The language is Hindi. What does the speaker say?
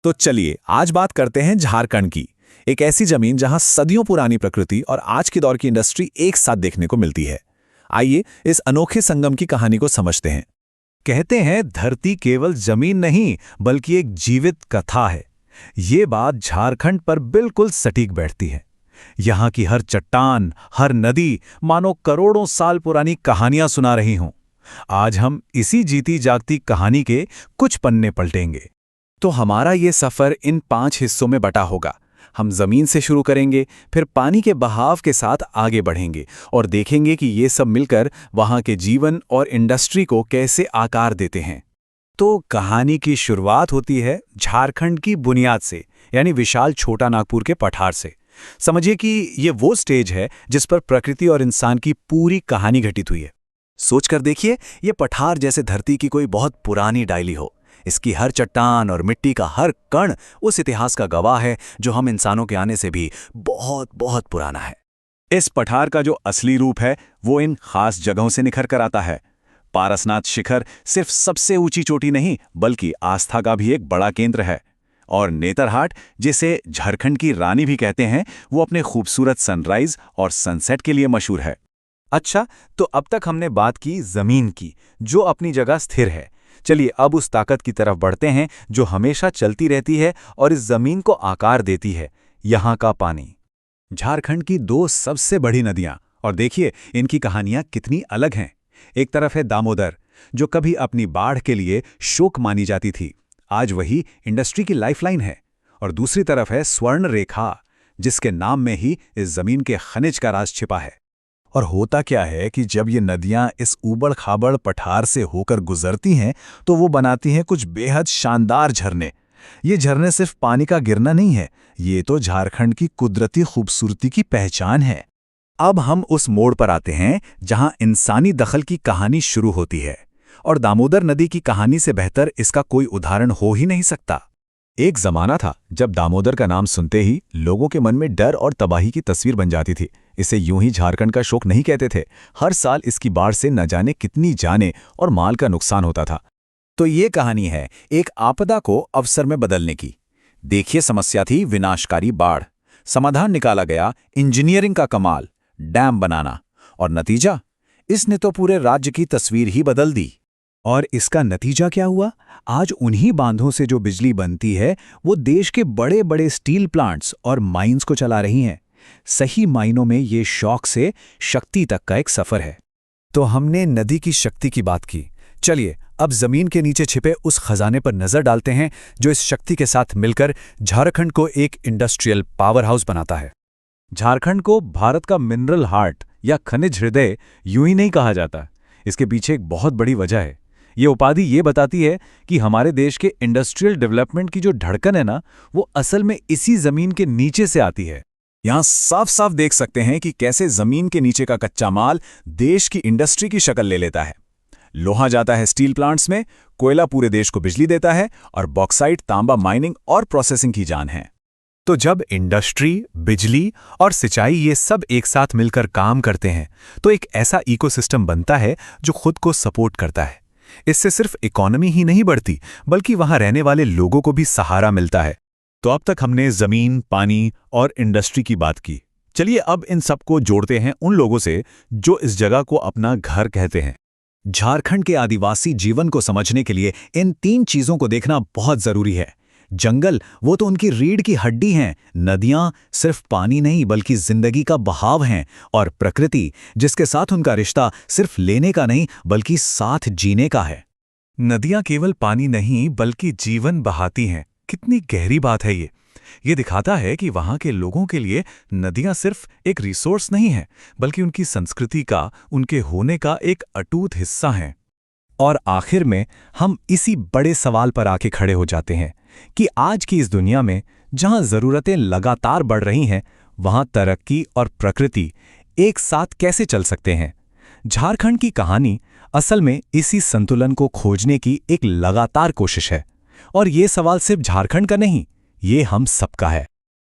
तो चलिए आज बात करते हैं झारखंड की। एक ऐसी जमीन जहां सदियों पुरानी प्रकृति और आज के दौर की इंडस्ट्री एक साथ देखने को मिलती है। आइए इस अनोखे संगम की कहानी को समझते हैं। कहते हैं धरती केवल जमीन नहीं बल्कि एक जीवित कथा है। ये बात झारखंड पर बिल्कुल सटीक बैठती है। यहाँ की हर चट्टान, हर नदी मानो करोड़ों साल पुरानी कहानियां सुना रही हों। आज हम इसी जीती जागती कहानी के कुछ पन्ने पलटेंगे। तो हमारा ये सफर इन 5 हिस्सों में बटा होगा। हम जमीन से शुरू करेंगे, फिर पानी के बहाव के साथ आगे बढ़ेंगे और देखेंगे कि ये सब मिलकर वहाँ के जीवन और इंडस्ट्री को कैसे आकार देते हैं। तो कहानी की शुरुआत होती है झारखंड की बुनियाद से, यानी विशाल छोटा नागपुर के पठार से। समझिए कि ये वो स्टेज है जिस पर प्रकृति और इंसान की पूरी कहानी घटित हुई है। सोचकर देखिए, ये पठार जैसे धरती की कोई बहुत पुरानी डायरी हो। इसकी हर चट्टान और मिट्टी का हर कण उस इतिहास का गवाह है जो हम इंसानों के आने से भी बहुत बहुत पुराना है। इस पठार का जो असली रूप है वो इन खास जगहों से निखर कर आता है। पारसनाथ शिखर सिर्फ सबसे ऊंची चोटी नहीं बल्कि आस्था का भी एक बड़ा केंद्र है। और नेतरहाट, जिसे झारखंड की रानी भी कहते हैं, वो अपने खूबसूरत सनराइज और सनसेट के लिए मशहूर है। अच्छा, तो अब तक हमने बात की जमीन की, जो अपनी जगह स्थिर है। चलिए अब उस ताकत की तरफ बढ़ते हैं जो हमेशा चलती रहती है और इस जमीन को आकार देती है, यहाँ का पानी। झारखंड की 2 सबसे बड़ी नदियां, और देखिए इनकी कहानियां कितनी अलग हैं। एक तरफ है दामोदर, जो कभी अपनी बाढ़ के लिए शोक मानी जाती थी, आज वही इंडस्ट्री की लाइफलाइन है। और दूसरी तरफ है स्वर्ण रेखा, जिसके नाम में ही इस जमीन के खनिज का राज छिपा है। और होता क्या है कि जब ये नदियां इस ऊबड़-खाबड़ पठार से होकर गुजरती हैं तो वो बनाती हैं कुछ बेहद शानदार झरने। ये झरने सिर्फ पानी का गिरना नहीं है, ये तो झारखंड की कुदरती खूबसूरती की पहचान है। अब हम उस मोड़ पर आते हैं जहां इंसानी दखल की कहानी शुरू होती है, और दामोदर नदी की कहानी से बेहतर इसका कोई उदाहरण हो ही नहीं सकता। एक जमाना था जब दामोदर का नाम सुनते ही लोगों के मन में डर और तबाही की तस्वीर बन जाती थी। इसे यूं ही झारखंड का शोक नहीं कहते थे। हर साल इसकी बाढ़ से न जाने कितनी जाने और माल का नुकसान होता था। तो ये कहानी है एक आपदा को अवसर में बदलने की। देखिए, समस्या थी विनाशकारी बाढ़, समाधान निकाला गया इंजीनियरिंग का कमाल, डैम बनाना, और नतीजा, इसने तो पूरे राज्य की तस्वीर ही बदल दी। और इसका नतीजा क्या हुआ? आज उन्हीं बांधों से जो बिजली बनती है वो देश के बड़े बड़े स्टील प्लांट्स और माइंस को चला रही हैं। सही मायनों में ये शौक से शक्ति तक का एक सफर है। तो हमने नदी की शक्ति की बात की। चलिए अब जमीन के नीचे छिपे उस खजाने पर नजर डालते हैं जो इस शक्ति के साथ मिलकर झारखंड को एक इंडस्ट्रियल पावर हाउस बनाता है। झारखंड को भारत का मिनरल हार्ट या खनिज हृदय यूं ही नहीं कहा जाता। इसके पीछे एक बहुत बड़ी वजह है। ये उपाधि ये बताती है कि हमारे देश के इंडस्ट्रियल डेवलपमेंट की जो धड़कन है ना, वो असल में इसी जमीन के नीचे से आती है। यहाँ साफ साफ देख सकते हैं कि कैसे जमीन के नीचे का कच्चा माल देश की इंडस्ट्री की शक्ल ले लेता है। लोहा जाता है स्टील प्लांट्स में, कोयला पूरे देश को बिजली देता है, और बॉक्साइट, तांबा माइनिंग और प्रोसेसिंग की जान है। तो जब इंडस्ट्री, बिजली और सिंचाई ये सब एक साथ मिलकर काम करते हैं तो एक ऐसा इकोसिस्टम बनता है जो खुद को सपोर्ट करता है। इससे सिर्फ इकोनॉमी ही नहीं बढ़ती बल्कि वहां रहने वाले लोगों को भी सहारा मिलता है। तो अब तक हमने जमीन, पानी और इंडस्ट्री की बात की। चलिए अब इन सबको जोड़ते हैं उन लोगों से जो इस जगह को अपना घर कहते हैं। झारखंड के आदिवासी जीवन को समझने के लिए इन 3 चीजों को देखना बहुत जरूरी है। जंगल, वो तो उनकी रीढ़ की हड्डी हैं। नदियां सिर्फ पानी नहीं बल्कि जिंदगी का बहाव हैं। और प्रकृति, जिसके साथ उनका रिश्ता सिर्फ लेने का नहीं बल्कि साथ जीने का है। नदियां केवल पानी नहीं बल्कि जीवन बहाती हैं। कितनी गहरी बात है ये। ये दिखाता है कि वहां के लोगों के लिए नदियां सिर्फ एक रिसोर्स नहीं है बल्कि उनकी संस्कृति का, उनके होने का एक अटूट हिस्सा हैं। और आखिर में हम इसी बड़े सवाल पर आके खड़े हो जाते हैं कि आज की इस दुनिया में जहां जरूरतें लगातार बढ़ रही हैं, वहां तरक्की और प्रकृति एक साथ कैसे चल सकते हैं। झारखंड की कहानी असल में इसी संतुलन को खोजने की एक लगातार कोशिश है। और ये सवाल सिर्फ झारखंड का नहीं, ये हम सबका है।